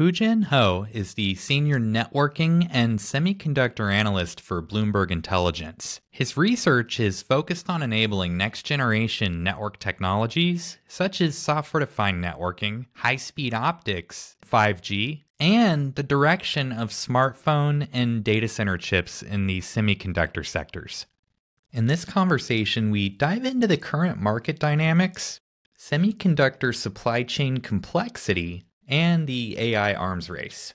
Jin Ho is the Senior Networking and Semiconductor Analyst for Bloomberg Intelligence. His research is focused on enabling next-generation network technologies, such as software-defined networking, high-speed optics, 5G, and the direction of smartphone and data center chips in the semiconductor sectors. In this conversation, we dive into the current market dynamics, semiconductor supply chain complexity, and the AI arms race.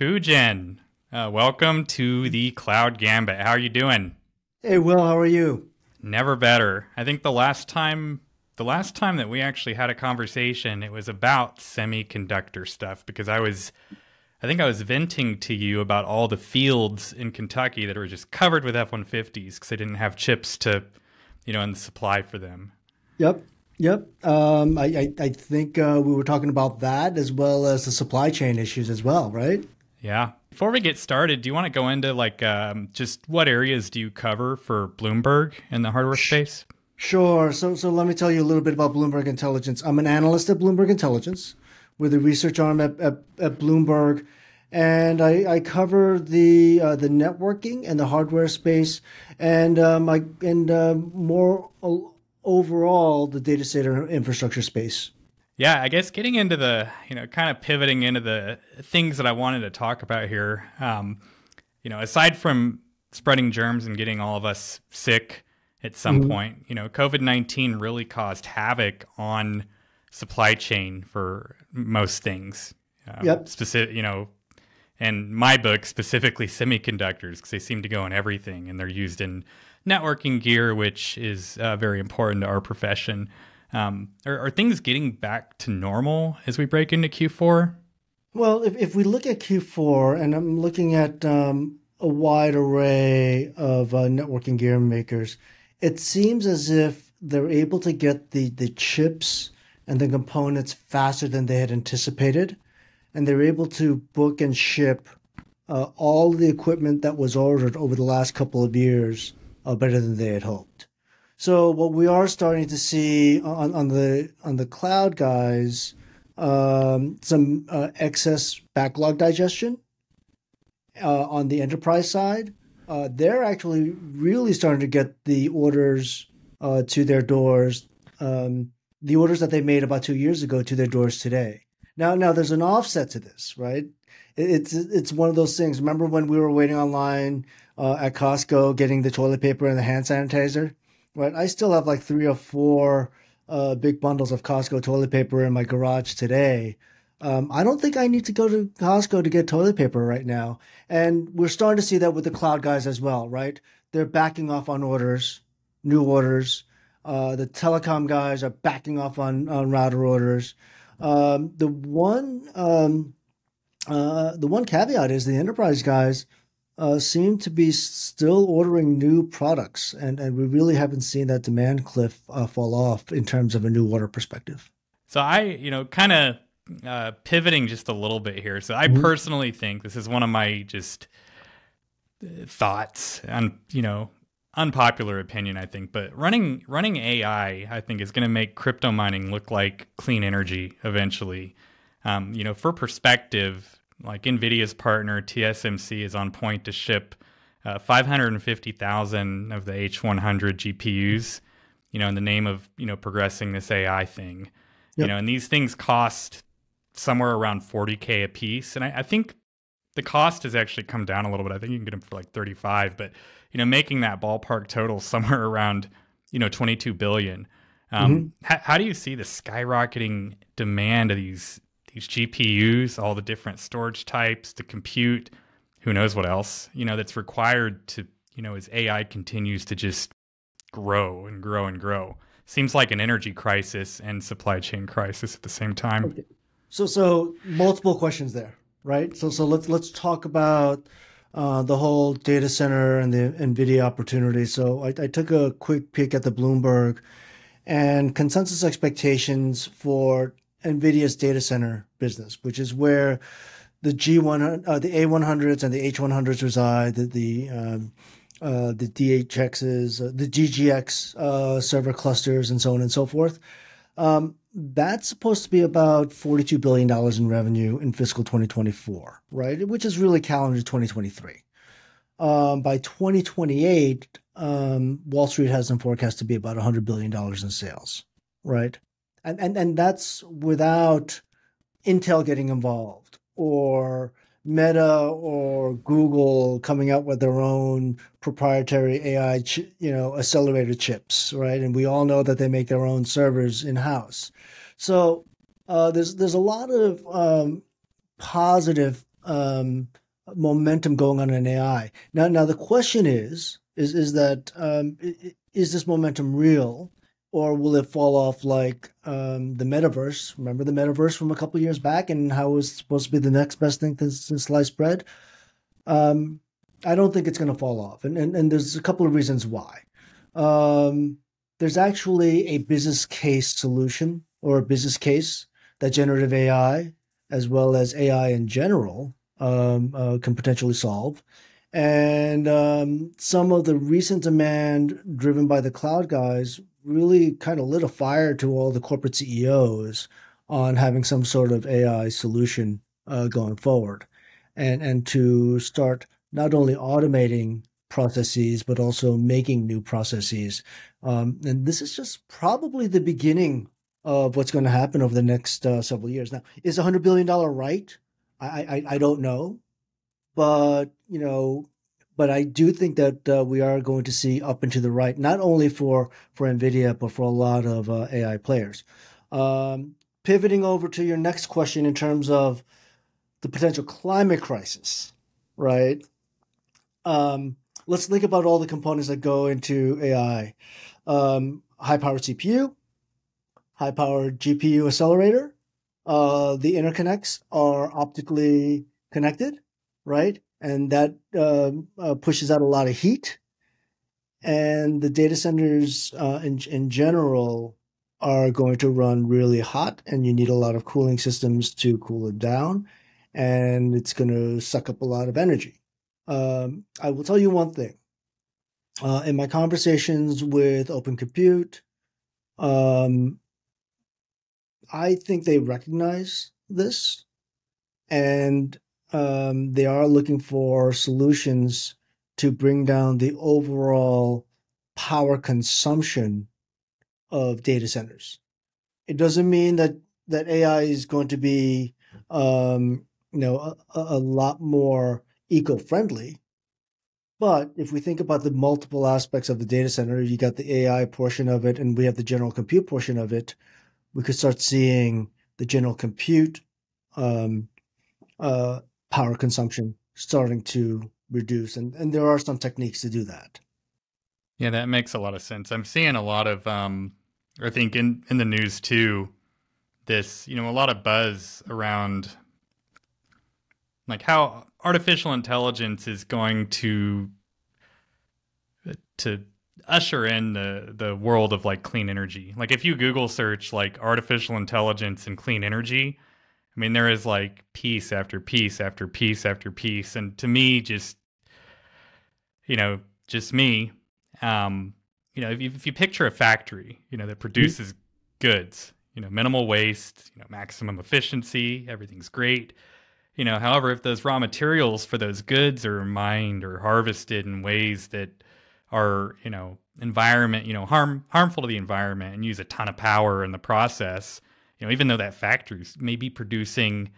Woo Jin, welcome to the Cloud Gambit. How are you doing? Hey, Will, how are you? Never better. I think the last time that we actually had a conversation, it was about semiconductor stuff because I think I was venting to you about all the fields in Kentucky that were just covered with F-150s because they didn't have chips to, in the supply for them. Yep. I think we were talking about that as well as the supply chain issues as well, right? Yeah. Before we get started, do you want to go into just what areas do you cover for Bloomberg in the hardware space? Sure. So let me tell you a little bit about Bloomberg Intelligence. I'm an analyst at Bloomberg Intelligence. We're the research arm at Bloomberg, and I cover the networking and the hardware space, and more overall the data center infrastructure space. Yeah, I guess getting into the kind of pivoting into the things that I wanted to talk about here. Aside from spreading germs and getting all of us sick at some point, COVID-19 really caused havoc on supply chain for most things. Specific, and my book specifically semiconductors, because they seem to go in everything, and they're used in networking gear, which is very important to our profession. Are things getting back to normal as we break into Q4? Well, if we look at Q4, and I'm looking at a wide array of networking gear makers, it seems as if they're able to get the chips and the components faster than they had anticipated. And they're able to book and ship all the equipment that was ordered over the last couple of years better than they had hoped. So what we are starting to see on the cloud guys, some excess backlog digestion. On the enterprise side, they're actually really starting to get the orders to their doors. The orders that they made about 2 years ago to their doors today. Now there's an offset to this, right? It's one of those things. Remember when we were waiting online at Costco getting the toilet paper and the hand sanitizer, right? I still have like 3 or 4 big bundles of Costco toilet paper in my garage today. I don't think I need to go to Costco to get toilet paper right now. And we're starting to see that with the cloud guys as well, right? They're backing off on orders, new orders. The telecom guys are backing off on router orders. The one caveat is the enterprise guys seem to be still ordering new products, and we really haven't seen that demand cliff fall off in terms of a new order perspective. So I, kind of pivoting just a little bit here. So I personally think this is one of my just thoughts on, unpopular opinion, I think, but running AI, I think, is going to make crypto mining look like clean energy eventually. For perspective, like NVIDIA's partner TSMC is on point to ship 550,000 of the H100 GPUs, in the name of progressing this AI thing. Yep. And these things cost somewhere around $40K a piece, and I think the cost has actually come down a little bit. I think you can get them for like 35, but making that ballpark total somewhere around, 22 billion. How do you see the skyrocketing demand of these GPUs, all the different storage types, the compute, who knows what else, that's required to, as AI continues to just grow and grow and grow? Seems like an energy crisis and supply chain crisis at the same time. Okay. So multiple questions there, right? So let's talk about the whole data center and the NVIDIA opportunity. So I took a quick peek at the Bloomberg, and consensus expectations for NVIDIA's data center business, which is where the G100, the A100s and the H100s reside, the DHXs, the GGX server clusters, and so on and so forth. That's supposed to be about $42 billion in revenue in fiscal 2024, right? Which is really calendar 2023. By 2028, Wall Street has them forecast to be about $100 billion in sales, right? And that's without Intel getting involved or Meta or Google coming out with their own proprietary AI, accelerator chips, right? And we all know that they make their own servers in-house. So there's a lot of positive momentum going on in AI. Now the question is that is this momentum real? Or will it fall off like the metaverse? Remember the metaverse from a couple of years back and how it was supposed to be the next best thing to sliced bread? I don't think it's going to fall off. And there's a couple of reasons why. There's actually a business case solution or a business case that generative AI, as well as AI in general, can potentially solve. And some of the recent demand driven by the cloud guys really kind of lit a fire to all the corporate CEOs on having some sort of AI solution going forward, and to start not only automating processes but also making new processes. And this is just probably the beginning of what's going to happen over the next several years. Now, is $100 billion right? I don't know, but but I do think that we are going to see up and to the right, not only for NVIDIA, but for a lot of AI players. Pivoting over to your next question in terms of the potential climate crisis, right? Let's think about all the components that go into AI. High-powered CPU, high-powered GPU accelerator. The interconnects are optically connected, right? And that pushes out a lot of heat. And the data centers in general are going to run really hot, and you need a lot of cooling systems to cool it down. And it's going to suck up a lot of energy. I will tell you one thing. In my conversations with Open Compute, I think they recognize this, and they are looking for solutions to bring down the overall power consumption of data centers. It doesn't mean that AI is going to be, a lot more eco-friendly. But if we think about the multiple aspects of the data center, you got the AI portion of it, and we have the general compute portion of it. We could start seeing the general compute power consumption starting to reduce. And there are some techniques to do that. Yeah, that makes a lot of sense. I'm seeing a lot of, I think in the news too, this, a lot of buzz around like how artificial intelligence is going to usher in the world of like clean energy. Like if you Google search like artificial intelligence and clean energy, I mean, there is like piece after piece after piece after piece. And to me, just me, if you picture a factory, that produces goods, minimal waste, maximum efficiency, everything's great. However, if those raw materials for those goods are mined or harvested in ways that are, environment, harmful to the environment and use a ton of power in the process, even though that factories may be producing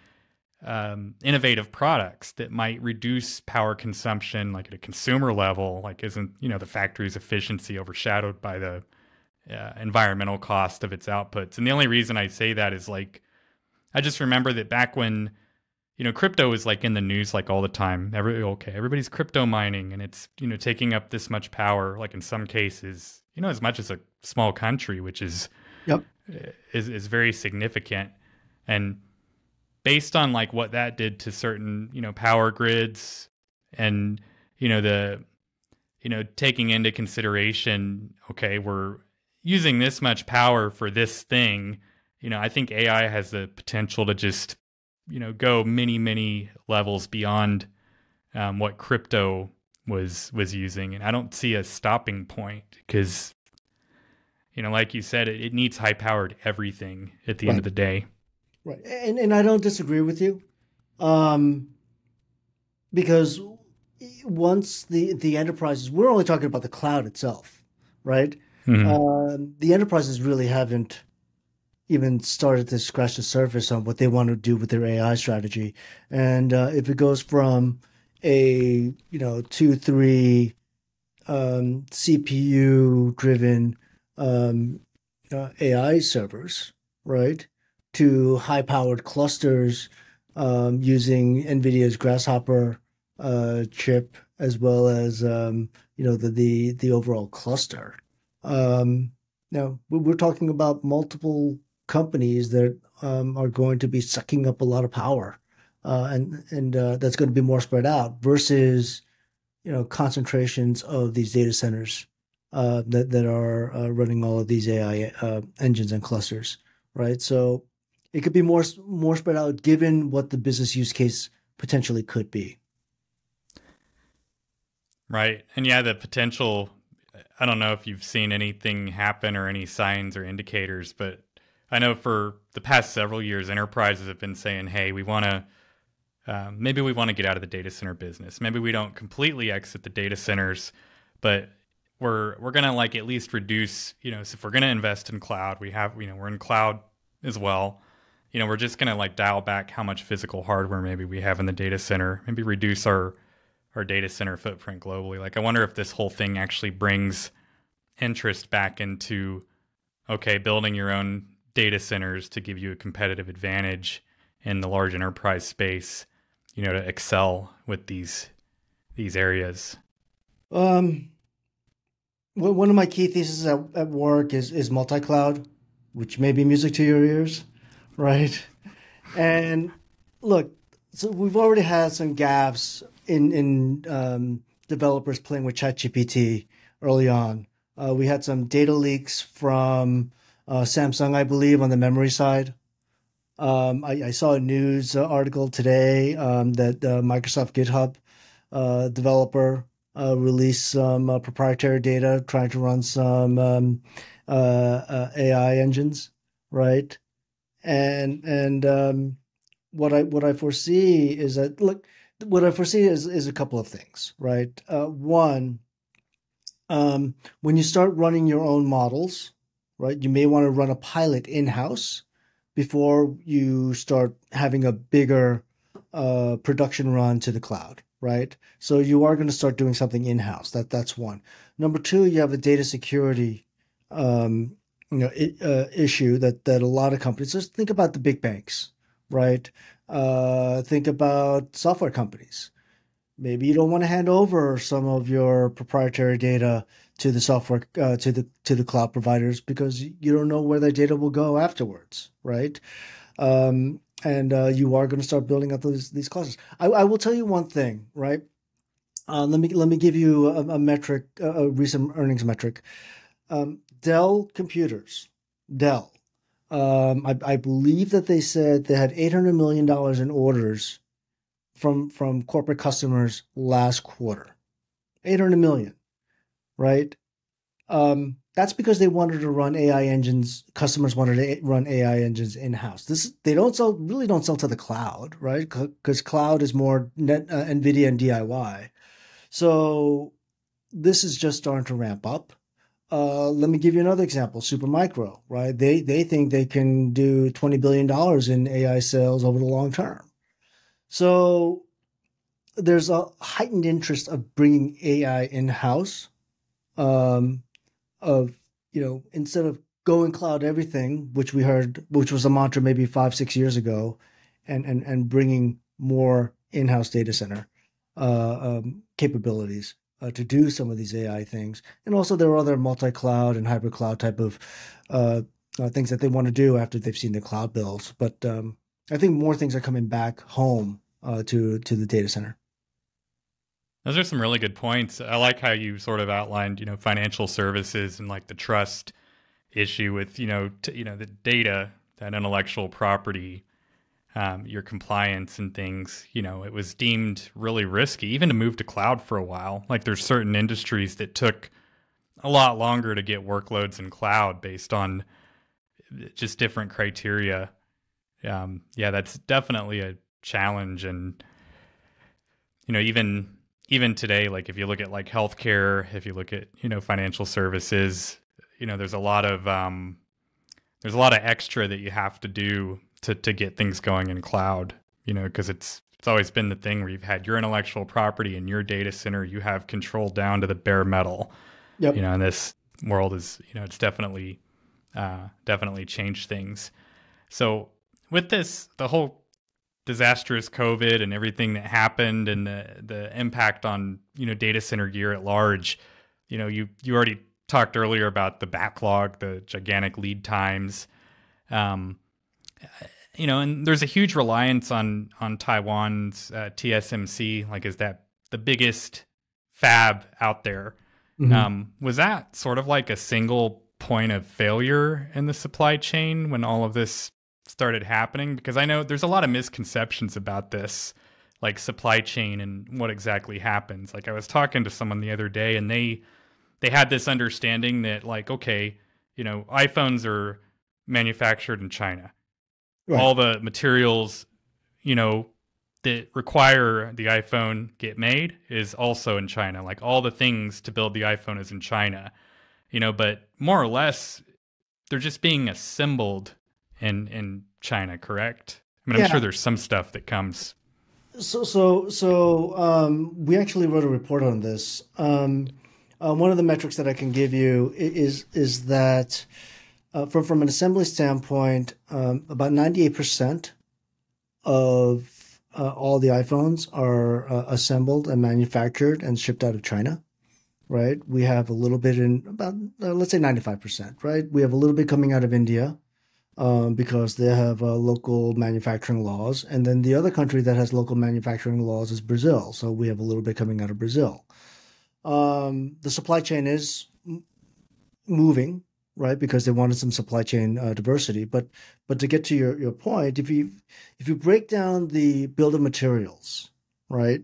innovative products that might reduce power consumption, like at a consumer level, like isn't, the factory's efficiency overshadowed by the environmental cost of its outputs. And the only reason I say that is like, I just remember that back when, crypto was like in the news like all the time. Everybody's crypto mining and it's, taking up this much power, like in some cases, as much as a small country, which is, Yep. is very significant. And based on like what that did to certain, power grids and, taking into consideration, okay, we're using this much power for this thing, I think AI has the potential to just go many levels beyond what crypto was using, and I don't see a stopping point because like you said, it needs high powered everything at the end of Right. the day. Right. And I don't disagree with you. Um, because once the enterprises, we're only talking about the cloud itself, right? Hmm. The enterprises really haven't even started to scratch the surface on what they want to do with their AI strategy. And if it goes from a two, three CPU driven AI servers, right, to high powered clusters using NVIDIA's Grasshopper chip as well as the overall cluster. Now we're talking about multiple companies that are going to be sucking up a lot of power, and that's going to be more spread out versus concentrations of these data centers that are running all of these AI engines and clusters, right? So it could be more spread out given what the business use case potentially could be. Right. And yeah, the potential, I don't know if you've seen anything happen or any signs or indicators, but I know for the past several years, enterprises have been saying, hey, maybe we want to get out of the data center business. Maybe we don't completely exit the data centers, but we're gonna like at least reduce. So if we're gonna invest in cloud, we're in cloud as well. We're just gonna like dial back how much physical hardware maybe we have in the data center. Maybe reduce our data center footprint globally. Like I wonder if this whole thing actually brings interest back into building your own data centers to give you a competitive advantage in the large enterprise space, to excel with these areas. Um, one of my key theses at work is multi-cloud, which may be music to your ears, right? And look, so we've already had some gaffes in developers playing with ChatGPT early on. We had some data leaks from Samsung, I believe, on the memory side. I saw a news article today that Microsoft GitHub developer released some proprietary data trying to run some AI engines, right? And what I foresee is that look, what I foresee is a couple of things, right? One, when you start running your own models, right, you may want to run a pilot in-house before you start having a bigger production run to the cloud, right? So you are going to start doing something in-house. That's one. Number two, you have a data security um, issue that a lot of companies. Just think about the big banks, right? Think about software companies. Maybe you don't want to hand over some of your proprietary data to the software to the cloud providers because you don't know where that data will go afterwards, right? And you are going to start building up these clusters. I will tell you one thing, right? Let me give you a metric, a recent earnings metric. Dell Computers, Dell. I believe that they said they had $800 million in orders from corporate customers last quarter. 800 million, right? That's because they wanted to run AI engines. Customers wanted to run AI engines in house. They really don't sell to the cloud, right? Because cloud is more NVIDIA and DIY. So this is just starting to ramp up. Let me give you another example. Supermicro, right? They think they can do $20 billion in AI sales over the long term. So there's a heightened interest of bringing AI in house. Um, of instead of going cloud everything, which we heard, which was a mantra maybe 5-6 years ago, and bringing more in-house data center capabilities to do some of these AI things. And also there are other multi-cloud and hybrid cloud type of things that they want to do after they've seen the cloud bills. But I think more things are coming back home to the data center. Those are some really good points. I like how you sort of outlined, financial services and like the trust issue with, the data, that intellectual property. your compliance and things, it was deemed really risky, even to move to cloud for a while. Like there's certain industries that took a lot longer to get workloads in cloud based on just different criteria. Yeah, that's definitely a challenge. And, even today, like if you look at like healthcare, if you look at, financial services, there's a lot of extra that you have to do to get things going in cloud, because it's always been the thing where you've had your intellectual property in your data center, you have control down to the bare metal. Yep. And this world is, it's definitely changed things. So with this, the whole disastrous COVID and everything that happened and the impact on, data center gear at large, you already talked earlier about the backlog, the gigantic lead times, and there's a huge reliance on Taiwan's TSMC, like is that the biggest fab out there. Was that sort of like a single point of failure in the supply chain when all of this started happening? Because I know there's a lot of misconceptions about this, like supply chain and what exactly happens. Like I was talking to someone the other day and they had this understanding that like, okay, iPhones are manufactured in China. Right. All the materials, that require the iPhone get made is also in China. Like all the things to build the iPhone is in China, but more or less they're just being assembled in China, correct? I mean, I'm sure there's some stuff that comes. So we actually wrote a report on this. One of the metrics that I can give you is that from an assembly standpoint, about 98% of all the iPhones are assembled and manufactured and shipped out of China, right? We have a little bit in about, let's say 95%, right? We have a little bit coming out of India because they have local manufacturing laws. And then the other country that has local manufacturing laws is Brazil. So we have a little bit coming out of Brazil. The supply chain is moving, right? Because they wanted some supply chain diversity. But to get to your point, if you break down the bill of materials, right?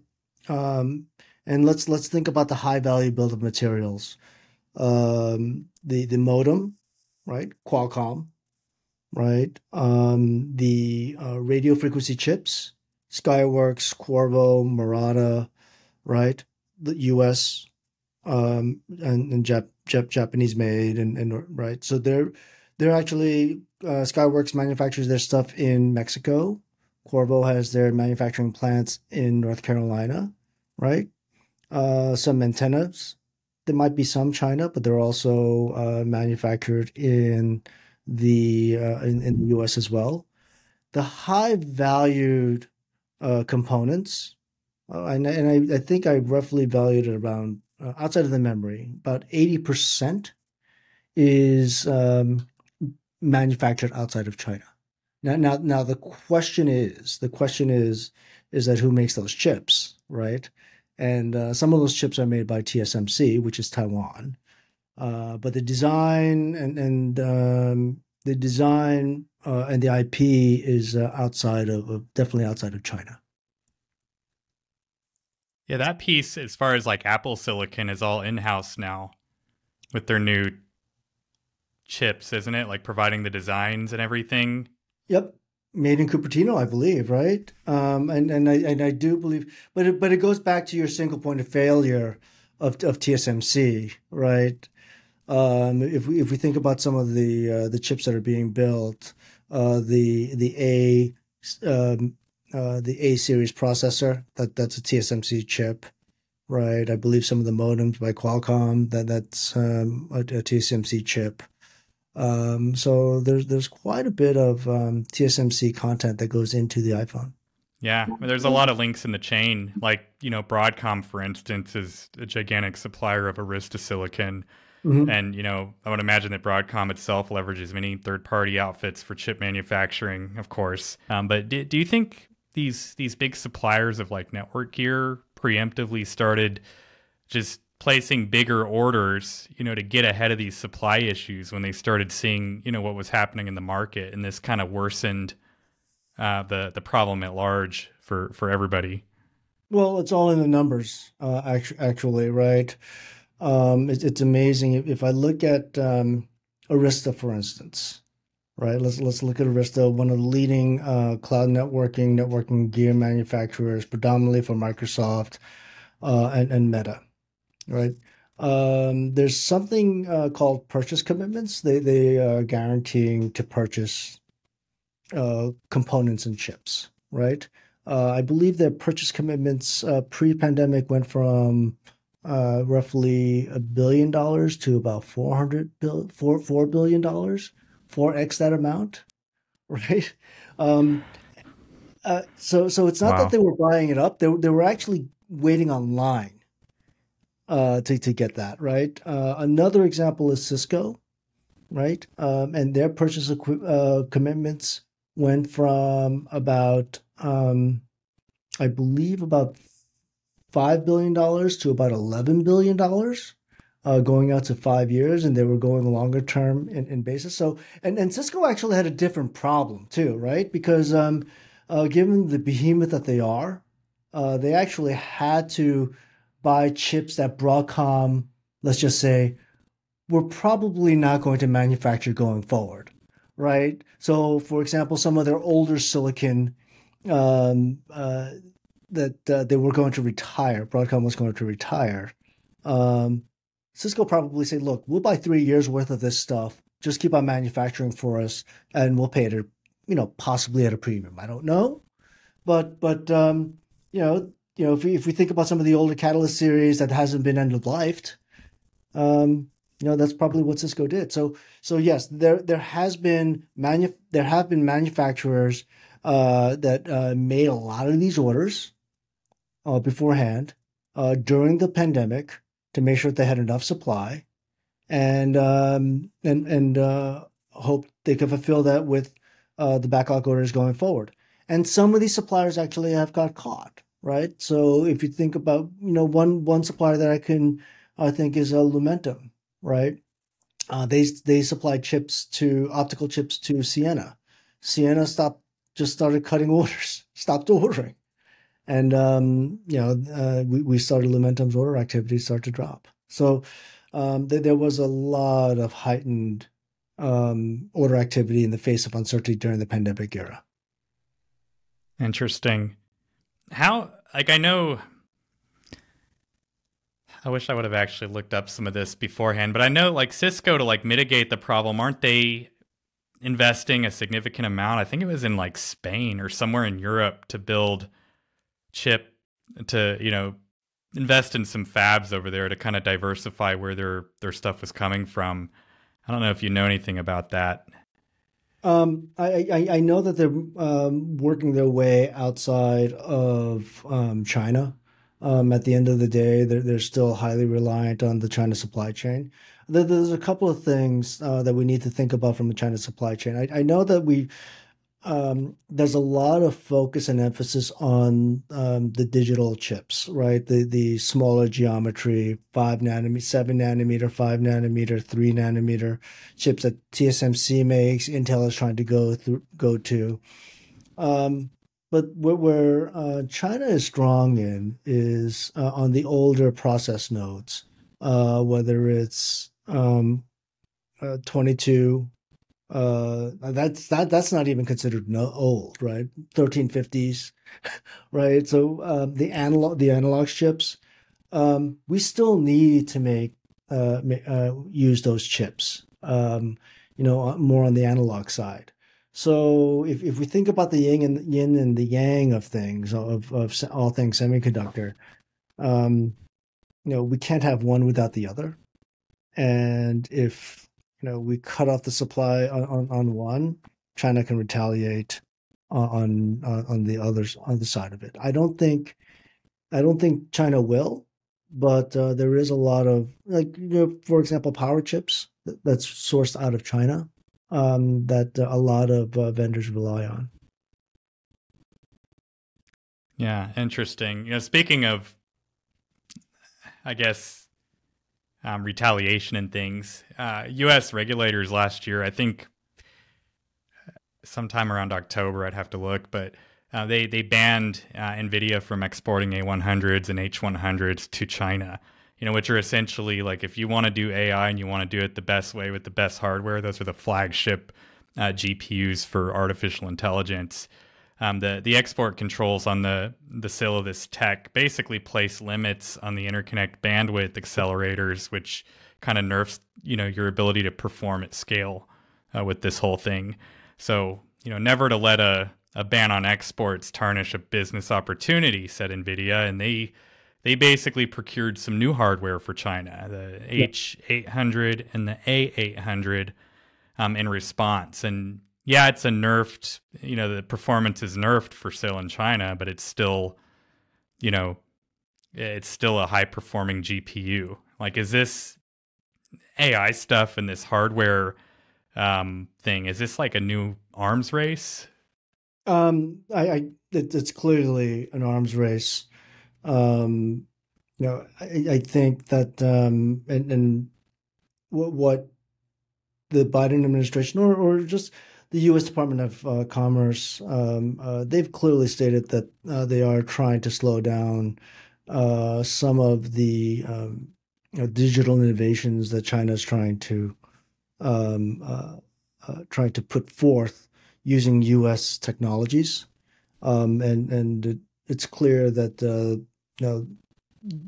And let's think about the high value bill of materials. The modem, right? Qualcomm, right? The radio frequency chips, Skyworks, Qorvo, Murata, right? The U.S. And Japanese made and right. So they're actually Skyworks manufactures their stuff in Mexico. Qorvo has their manufacturing plants in North Carolina, right? Some antennas. There might be some China, but they're also manufactured in the U.S. as well. The high valued components, and I think I roughly valued it around outside of the memory, about 80% is manufactured outside of China. Now the question is that who makes those chips, right? And some of those chips are made by TSMC, which is Taiwan. But the design and the IP is definitely outside of China. Yeah, that piece, as far as like Apple Silicon, is all in-house now with their new chips, isn't it? Like providing the designs and everything. Yep, made in Cupertino, I believe, right? And I do believe, but it goes back to your single point of failure of TSMC, right? If we think about some of the chips that are being built, the A series processor, that's a TSMC chip, right? I believe some of the modems by Qualcomm, that's a TSMC chip. So there's quite a bit of TSMC content that goes into the iPhone. Yeah, there's a lot of links in the chain. Like, Broadcom, for instance, is a gigantic supplier of Arista silicon. Mm-hmm. And, I would imagine that Broadcom itself leverages many third-party outfits for chip manufacturing, of course. But do you think these big suppliers of like network gear preemptively started just placing bigger orders, to get ahead of these supply issues when they started seeing, what was happening in the market, and this kind of worsened the problem at large for everybody. Well, it's all in the numbers, actually, right? It's amazing. If I look at Arista, for instance, right? Let's look at Arista, one of the leading cloud networking gear manufacturers, predominantly for Microsoft and Meta, right? There's something called purchase commitments. They are guaranteeing to purchase components and chips, right? I believe their purchase commitments pre-pandemic went from roughly $1 billion to about $4 billion, 4x that amount, right? Um, so it's not that Wow. they were buying it up; they were actually waiting online to get that, right? Another example is Cisco, right? And their purchase commitments went from about, I believe, about $5 billion to about $11 billion, going out to 5 years, and they were going longer term in basis. So, and Cisco actually had a different problem too, right? Because given the behemoth that they are, they actually had to buy chips that Broadcom, let's just say, we're probably not going to manufacture going forward, right? So, for example, some of their older silicon um, uh, that they were going to retire, Broadcom was going to retire. Um, Cisco probably said, "Look, we'll buy 3 years worth of this stuff. Just keep on manufacturing for us, and we'll pay it, possibly at a premium. I don't know, but if we think about some of the older Catalyst series that hasn't been end of lifed, that's probably what Cisco did. So yes, there have been manufacturers that made a lot of these orders beforehand during the pandemic to make sure that they had enough supply, and hope they could fulfill that with the backlog orders going forward. And some of these suppliers actually have got caught, right? So if you think about, one supplier that I think is Lumentum, right? They supplied optical chips to Ciena. Ciena just started cutting orders, stopped ordering, and we started Lumentum's order activity start to drop. So there was a lot of heightened order activity in the face of uncertainty during the pandemic era. Interesting. How, like, I know, I wish I would have actually looked up some of this beforehand, but I know, like, Cisco, to like mitigate the problem, aren't they investing a significant amount? I think it was in like Spain or somewhere in Europe to build chip to, invest in some fabs over there to kind of diversify where their stuff was coming from. I don't know if you know anything about that. I know that they're working their way outside of China. At the end of the day, they're still highly reliant on the China supply chain. There's a couple of things that we need to think about from the China supply chain. I know that there's a lot of focus and emphasis on the digital chips, right? The smaller geometry, 5 nanometer, 7 nanometer, 5 nanometer, 3 nanometer chips that TSMC makes, Intel is trying to go to. But where China is strong in is on the older process nodes, whether it's 22. That's not even considered old, right? 1350s, right? So the analog chips, we still need to use those chips, more on the analog side. So if we think about the yin and the yang of things, of all things semiconductor, um, we can't have one without the other. And if we cut off the supply on one, China can retaliate on the others on the side of it. I don't think China will, but there is a lot of, like, for example, power chips that's sourced out of China, that a lot of vendors rely on. Yeah, interesting. Speaking of, I guess, retaliation and things, U.S. regulators last year, I think, sometime around October. I'd have to look, but they banned NVIDIA from exporting A100s and H100s to China. Which are essentially like if you want to do AI and you want to do it the best way with the best hardware, those are the flagship GPUs for artificial intelligence. The export controls on the sale of this tech basically place limits on the interconnect bandwidth accelerators, which kind of nerfs your ability to perform at scale with this whole thing. So never to let a ban on exports tarnish a business opportunity, said NVIDIA, and they basically procured some new hardware for China, the H800 and the A800, in response. And yeah, it's a nerfed, the performance is nerfed for sale in China, but it's still, it's still a high performing GPU. Like, is this AI stuff and this hardware thing, is this like a new arms race? It's clearly an arms race. I think that and what the Biden administration or just the U.S. Department of Commerce, they've clearly stated that they are trying to slow down some of the digital innovations that China is trying to put forth using U.S. technologies, it's clear that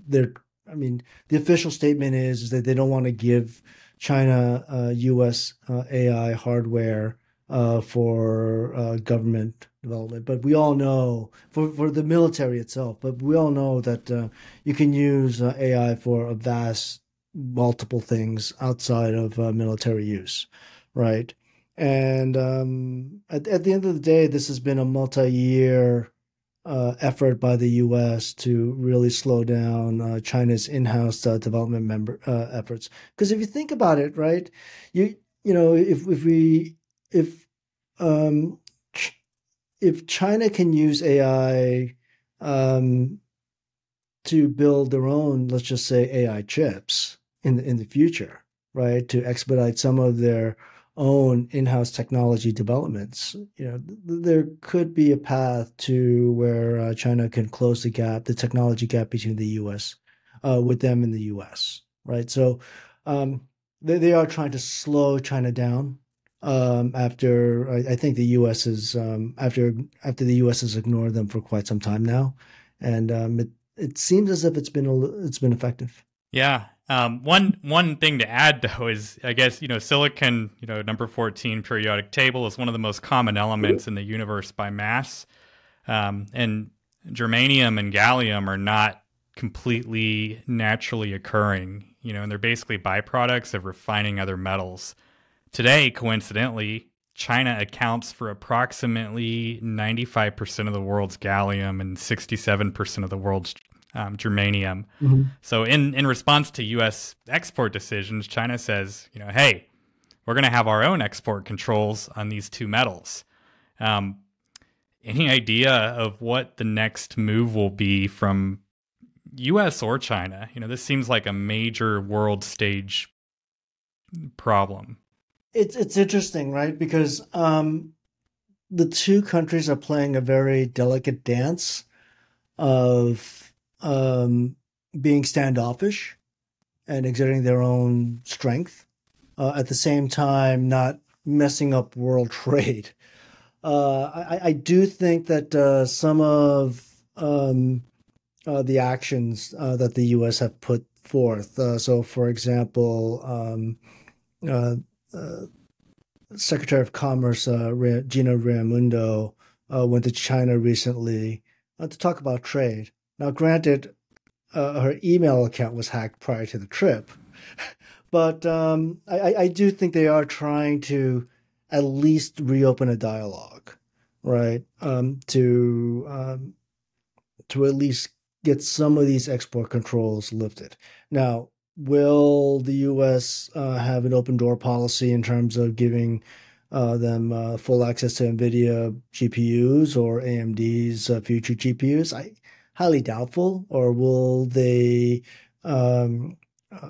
they're. I mean, the official statement is that they don't want to give China U.S. AI hardware for government development. But we all know for the military itself. But we all know that you can use AI for a vast multiple things outside of military use, right? And at the end of the day, this has been a multi-year effort by the U.S. to really slow down China's in-house development efforts. Because if you think about it, right, um, if China can use AI to build their own, let's just say, AI chips in the future, right, to expedite some of their own in-house technology developments, there could be a path to where China can close the technology gap between the U.S. With them in the U.S. Right, so they are trying to slow China down. After I think the U.S. is after the U.S. has ignored them for quite some time now, and it seems as if it's been effective. Yeah. One thing to add though is I guess silicon, number 14 periodic table is one of the most common elements in the universe by mass, and germanium and gallium are not completely naturally occurring, and they're basically byproducts of refining other metals. Today, coincidentally, China accounts for approximately 95% of the world's gallium and 67% of the world's germanium. Mm-hmm. So in response to U.S. export decisions, China says, hey, we're going to have our own export controls on these two metals. Any idea of what the next move will be from U.S. or China? This seems like a major world stage problem. It's interesting, right? Because the two countries are playing a very delicate dance of being standoffish and exerting their own strength, at the same time not messing up world trade. I do think that some of the actions that the U.S. have put forth. So, for example, Secretary of Commerce Gina Raimondo went to China recently to talk about trade. Now, granted, her email account was hacked prior to the trip, but I do think they are trying to at least reopen a dialogue, right? To at least get some of these export controls lifted. Now, will the U.S. Have an open door policy in terms of giving them full access to NVIDIA GPUs or AMD's future GPUs? Highly doubtful. Or will they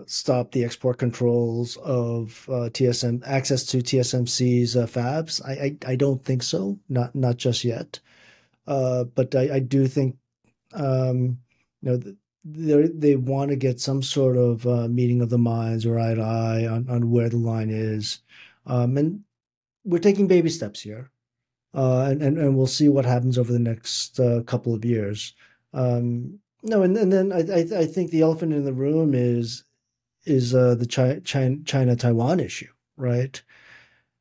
stop the export controls of TSM access to TSMC's fabs. I don't think so. Not just yet. But I do think they want to get some sort of meeting of the minds or eye to eye on where the line is, and we're taking baby steps here, and we'll see what happens over the next couple of years. No, and then I think the elephant in the room is the China Taiwan issue, right?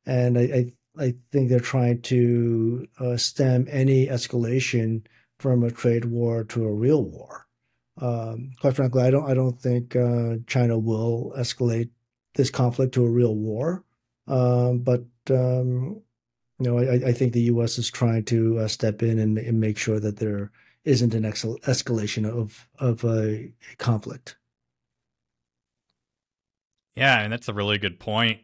And I think they're trying to stem any escalation from a trade war to a real war. Quite frankly, I don't think China will escalate this conflict to a real war. But I think the U.S. is trying to step in and make sure that there isn't an escalation of a conflict. Yeah, and that's a really good point.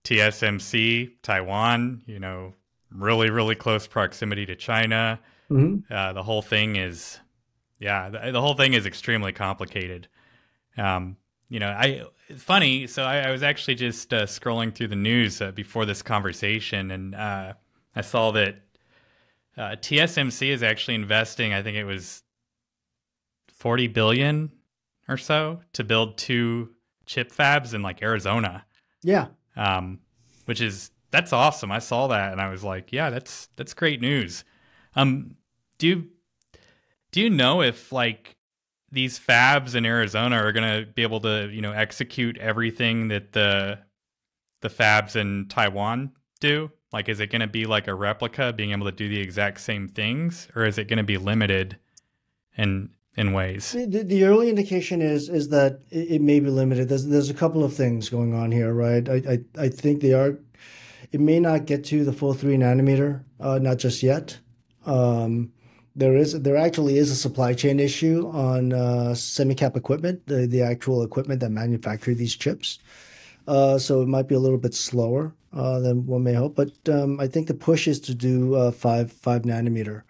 TSMC, Taiwan, really, really close proximity to China. Mm-hmm. The whole thing is, the whole thing is extremely complicated. It's funny. So I was actually just scrolling through the news before this conversation, and I saw that TSMC is actually investing, I think it was 40 billion or so to build 2 chip fabs in like Arizona. Yeah. That's awesome. I saw that and I was like, yeah, that's great news. Do you know if like these fabs in Arizona are going to be able to, execute everything that the fabs in Taiwan do? Like, is it going to be like a replica being able to do the exact same things, or is it going to be limited in ways? The early indication is that it may be limited. There's a couple of things going on here, right? I think they are. It may not get to the full 3 nanometer, not just yet. There actually is a supply chain issue on semi-cap equipment, the actual equipment that manufacture these chips. So it might be a little bit slower than one may hope. But I think the push is to do 5 nanometer.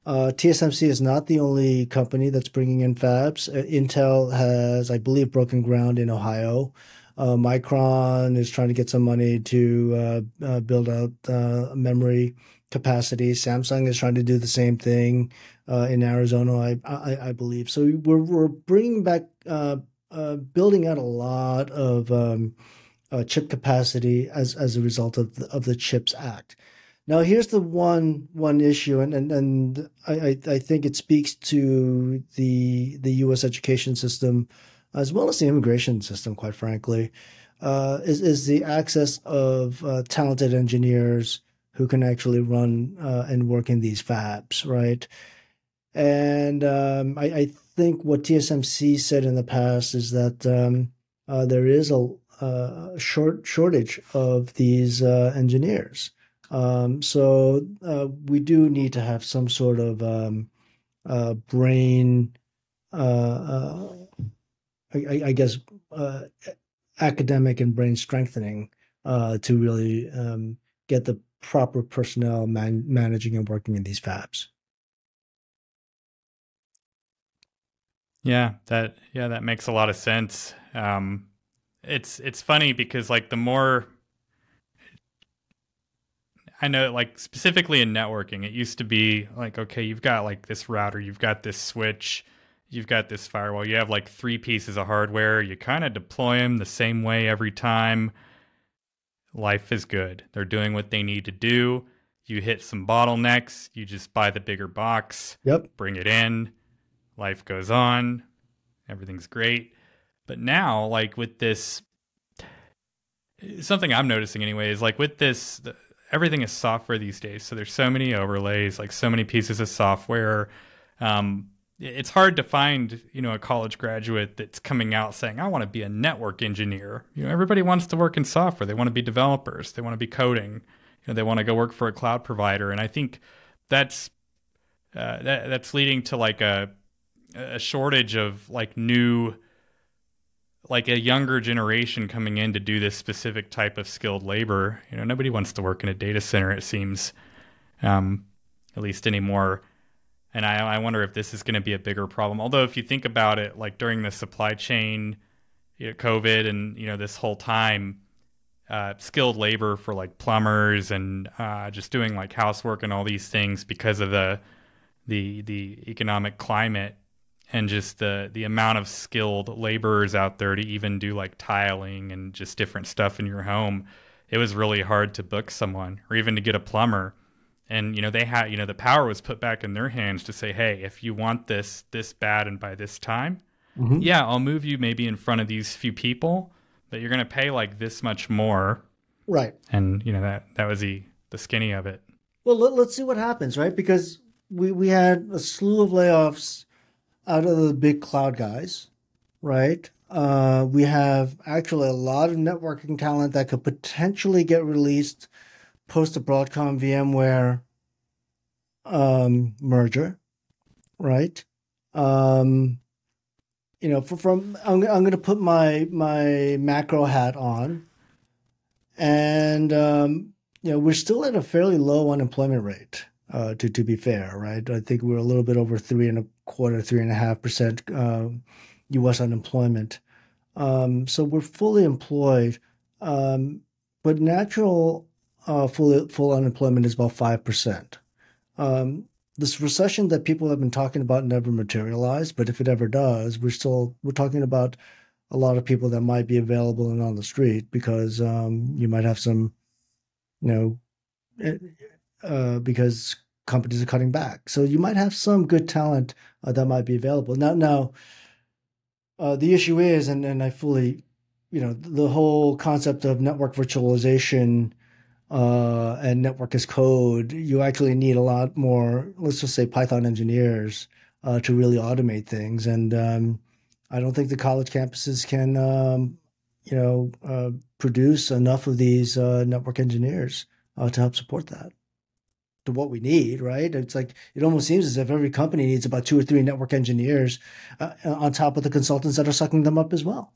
TSMC is not the only company that's bringing in fabs. Intel has, I believe, broken ground in Ohio. Micron is trying to get some money to build out memory capacity. Samsung is trying to do the same thing in Arizona, I believe. So we're bringing back, building out a lot of chip capacity as a result of the CHIPS Act. Now, here's the one issue, and I think it speaks to the U.S. education system as well as the immigration system, quite frankly, is the access of talented engineers who can actually run and work in these fabs, right? And I think what TSMC said in the past is that there is a shortage of these engineers. So we do need to have some sort of brain, I guess, academic and brain strengthening to really get the proper personnel managing and working in these fabs. Yeah, that makes a lot of sense. It's funny because like the more I know, like specifically in networking, it used to be like, okay, you've got like this router, you've got this switch, you've got this firewall, you have like 3 pieces of hardware, you kind of deploy them the same way every time. Life is good. They're doing what they need to do. You hit some bottlenecks, you just buy the bigger box, bring it in, life goes on, everything's great. But now, like with this, something I'm noticing anyway, is like with this, everything is software these days. So there's so many overlays, like so many pieces of software. It's hard to find, a college graduate that's coming out saying, I want to be a network engineer. Everybody wants to work in software. They want to be developers. They want to be coding. They want to go work for a cloud provider. And I think that's leading to like a shortage of like new, like a younger generation coming in to do this specific type of skilled labor. Nobody wants to work in a data center, it seems, at least anymore. And I wonder if this is going to be a bigger problem. Although if you think about it, like during the supply chain, COVID and, this whole time, skilled labor for like plumbers and just doing like housework and all these things because of the economic climate and just the amount of skilled laborers out there to even do like tiling and just different stuff in your home. It was really hard to book someone or even to get a plumber. And, they had, the power was put back in their hands to say, hey, if you want this bad and by this time, yeah, I'll move you maybe in front of these few people, but you're going to pay like this much more. Right. And, that was the skinny of it. Well, let's see what happens, right? Because we had a slew of layoffs out of the big cloud guys, right? We have actually a lot of networking talent that could potentially get released post the Broadcom VMware merger, right? I'm going to put my macro hat on, and we're still at a fairly low unemployment rate. To be fair, right? I think we're a little bit over 3.25%, 3.5% U.S. unemployment. So we're fully employed, but natural full unemployment is about 5%. This recession that people have been talking about never materialized, but if it ever does, we're talking about a lot of people that might be available and on the street because you might have some, because companies are cutting back. So you might have some good talent that might be available. Now, the issue is, and I fully, the whole concept of network virtualization and network as code, you actually need a lot more, let's just say Python engineers to really automate things. And I don't think the college campuses can, produce enough of these network engineers to help support that. To what we need, right? It's like, it almost seems as if every company needs about 2 or 3 network engineers on top of the consultants that are sucking them up as well.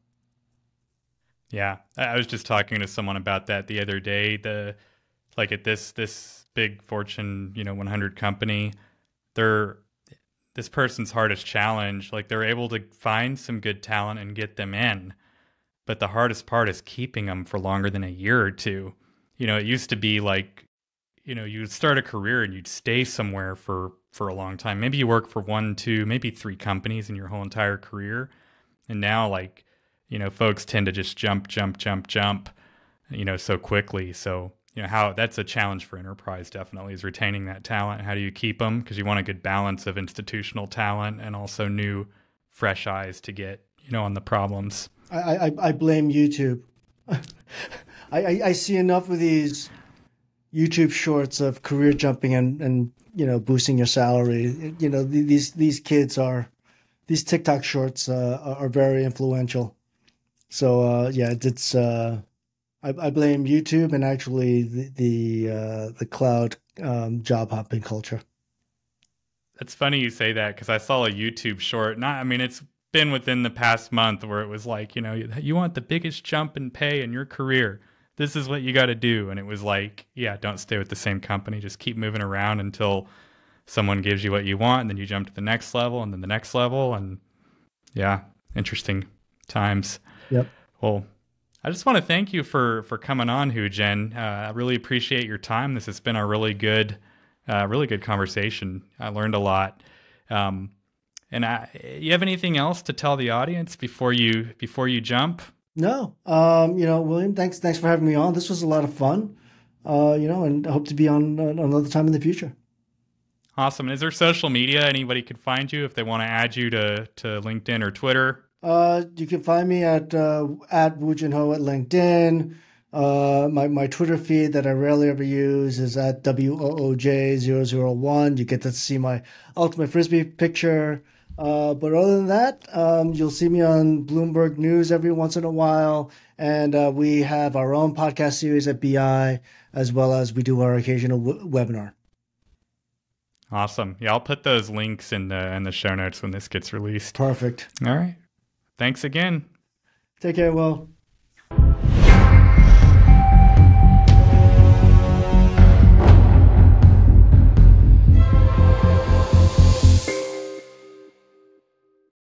Yeah, I was just talking to someone about that the other day. At this big Fortune 100 company, this person's hardest challenge, like they're able to find some good talent and get them in, but the hardest part is keeping them for longer than a year or two. It used to be like, you'd start a career and you'd stay somewhere for a long time. Maybe you work for 1, 2, maybe 3 companies in your whole entire career, and now like, folks tend to just jump, so quickly. So, how that's a challenge for enterprise definitely is retaining that talent. How do you keep them? Because you want a good balance of institutional talent and also new, fresh eyes to get, on the problems. I blame YouTube. I see enough of these YouTube shorts of career jumping and boosting your salary. These kids these TikTok shorts are very influential. So it's I blame YouTube and actually the cloud job hopping culture. It's funny you say that because I saw a YouTube short. It's been within the past month where it was like, you want the biggest jump in pay in your career. This is what you got to do. And it was like, yeah, don't stay with the same company. Just keep moving around until someone gives you what you want. And then you jump to the next level and then the next level. And yeah, interesting times. Yep. Well, I just want to thank you for coming on, Woo Jin. I really appreciate your time. This has been a really good conversation. I learned a lot. You have anything else to tell the audience before you jump? No. William, thanks for having me on. This was a lot of fun. And I hope to be on another time in the future. Awesome. And is there social media anybody could find you if they want to add you to LinkedIn or Twitter? You can find me at Woo Jin Ho at LinkedIn. My Twitter feed that I rarely ever use is at WOOJ001. You get to see my Ultimate Frisbee picture. But other than that, you'll see me on Bloomberg News every once in a while. And we have our own podcast series at BI, as well as we do our occasional webinar. Awesome. Yeah, I'll put those links in the show notes when this gets released. Perfect. All right. Thanks again. Take care, Will.